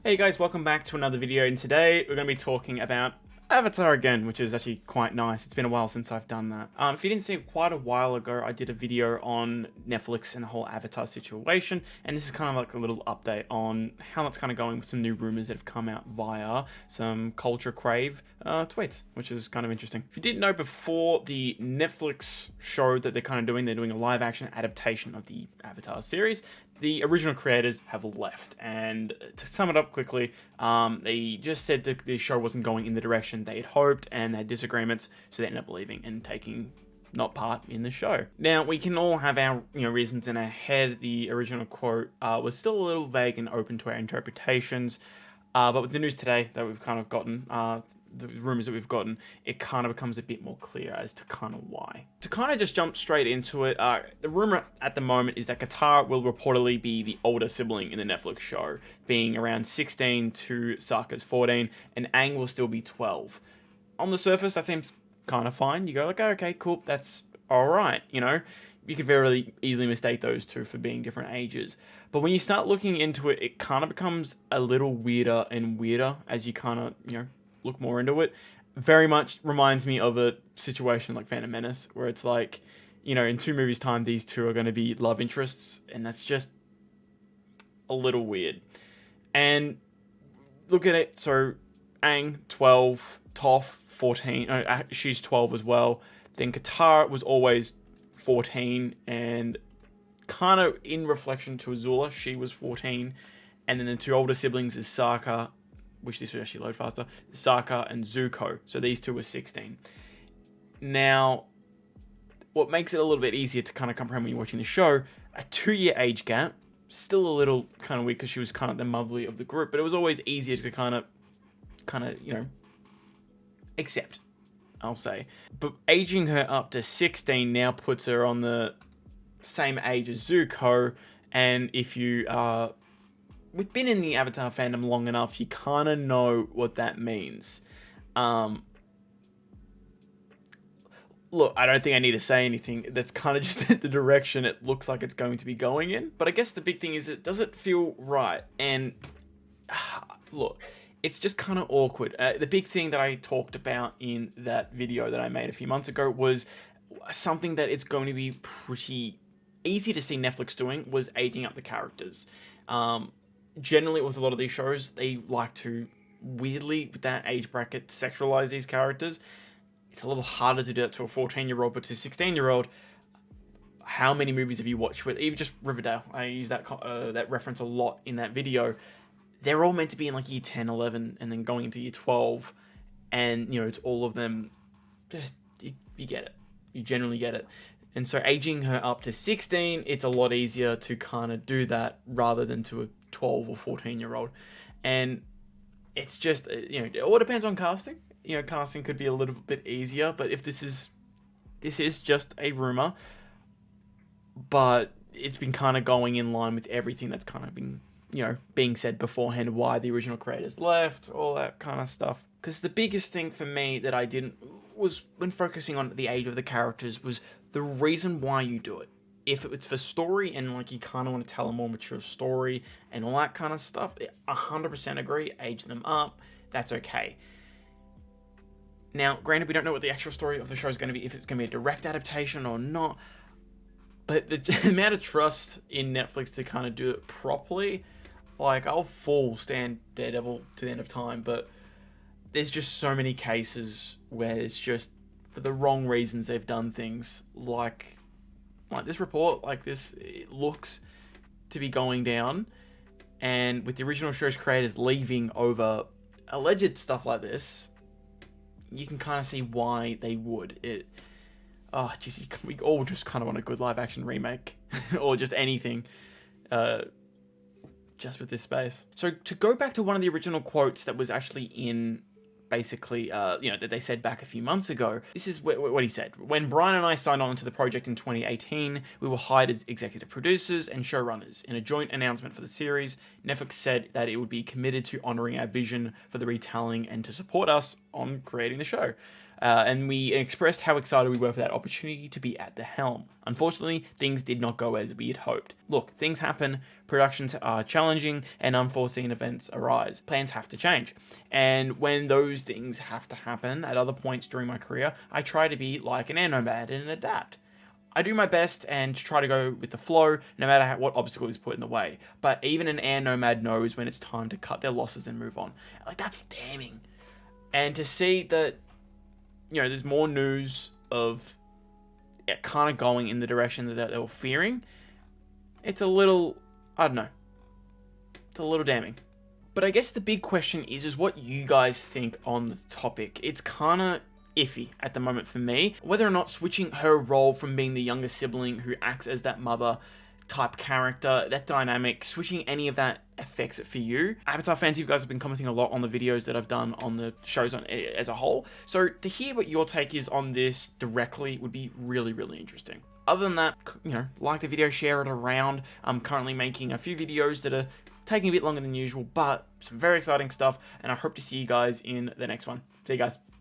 Hey guys, welcome back to another video, and today we're going to be talking about Avatar again, which is actually quite nice. It's been a while since I've done that. If you didn't see it, quite a while ago, I did a video on Netflix and the whole Avatar situation, and this is kind of like a little update on how that's kind of going with some new rumors that have come out via some Culture Crave tweets, which is kind of interesting. If you didn't know, before the Netflix show that they're doing a live action adaptation of the Avatar series. The original creators have left, and to sum it up quickly, they just said that the show wasn't going in the direction they had hoped, and they had disagreements, so they ended up leaving and taking not part in the show. Now, we can all have our reasons in our head. The original quote was still a little vague and open to our interpretations, but with the news today that we've kind of gotten, the rumors that we've gotten, it kind of becomes a bit more clear as to kind of why. To kind of just jump straight into it, the rumor at the moment is that Katara will reportedly be the older sibling in the Netflix show, being around 16 to Sokka's 14, and Aang will still be 12. On the surface, that seems kind of fine. You go like, oh, okay, cool, that's alright, You could very easily mistake those two for being different ages. But when you start looking into it, it kind of becomes a little weirder and weirder as you kind of, look more into it. Very much reminds me of a situation like Phantom Menace, where it's like, in 2 movies' time, these two are going to be love interests, and that's just a little weird. And look at it, so Aang, 12, Toph, 14, she's 12 as well. Then Katara was always 14, and kind of in reflection to Azula, she was 14. And then the two older siblings is Sokka, which this would actually load faster, Sokka and Zuko. So these two were 16. Now, what makes it a little bit easier to kind of comprehend when you're watching the show, a 2-year age gap, still a little kind of weird because she was kind of the motherly of the group, but it was always easier to kind of, accept, I'll say. But aging her up to 16 now puts her on the same age as Zuko, and if you we've been in the Avatar fandom long enough, you kind of know what that means. Look, I don't think I need to say anything. That's kind of just the direction it looks like it's going to be going in. But I guess the big thing is, does it feel right? And look, it's just kind of awkward. The big thing that I talked about in that video that I made a few months ago was something that it's going to be pretty easy to see Netflix doing, was aging up the characters. Generally, with a lot of these shows, they like to, weirdly, with that age bracket, sexualize these characters. It's a little harder to do that to a 14-year-old, but to a 16-year-old, how many movies have you watched with, even just Riverdale? I use that reference a lot in that video. They're all meant to be in like year 10, 11, and then going into year 12, and, it's all of them, just, you get it. You generally get it. And so aging her up to 16, it's a lot easier to kind of do that rather than to a 12 or 14-year-old. And it's just, it all depends on casting. Casting could be a little bit easier, but if this is just a rumor, but it's been kind of going in line with everything that's kind of been, being said beforehand, why the original creators left, all that kind of stuff. Because the biggest thing for me that I didn't, was when focusing on the age of the characters, was the reason why you do it. If it's for story and like you kind of want to tell a more mature story and all that kind of stuff, 100% agree, age them up, that's okay. Now, granted, we don't know what the actual story of the show is going to be, if it's going to be a direct adaptation or not, but the amount of trust in Netflix to kind of do it properly, like, I'll stand Daredevil to the end of time, but there's just so many cases where it's just for the wrong reasons they've done things, like this report, like this, it looks to be going down, and with the original show's creators leaving over alleged stuff like this, you can kind of see why they would. We all just kind of want a good live action remake, or just anything, just with this space. So to go back to one of the original quotes that was actually in, basically, that they said back a few months ago. This is what he said. When Brian and I signed on to the project in 2018, we were hired as executive producers and showrunners. In a joint announcement for the series, Netflix said that it would be committed to honoring our vision for the retelling and to support us on creating the show. And we expressed how excited we were for that opportunity to be at the helm. Unfortunately, things did not go as we had hoped. Look, things happen, productions are challenging, and unforeseen events arise. Plans have to change. And when those things have to happen at other points during my career, I try to be like an air nomad and adapt. I do my best and try to go with the flow, no matter what obstacle is put in the way. But even an air nomad knows when it's time to cut their losses and move on. Like, that's damning. And to see that, there's more news of it kind of going in the direction that they were fearing, it's a little, I don't know, it's a little damning. But I guess the big question is what you guys think on the topic. It's kind of iffy at the moment for me, whether or not switching her role from being the younger sibling who acts as that mother type character, that dynamic, switching any of that affects it for you. Avatar fans, you guys have been commenting a lot on the videos that I've done on the shows as a whole, so to hear what your take is on this directly would be really, really interesting. Other than that, like the video, share it around. I'm currently making a few videos that are taking a bit longer than usual, but some very exciting stuff, and I hope to see you guys in the next one. See you guys.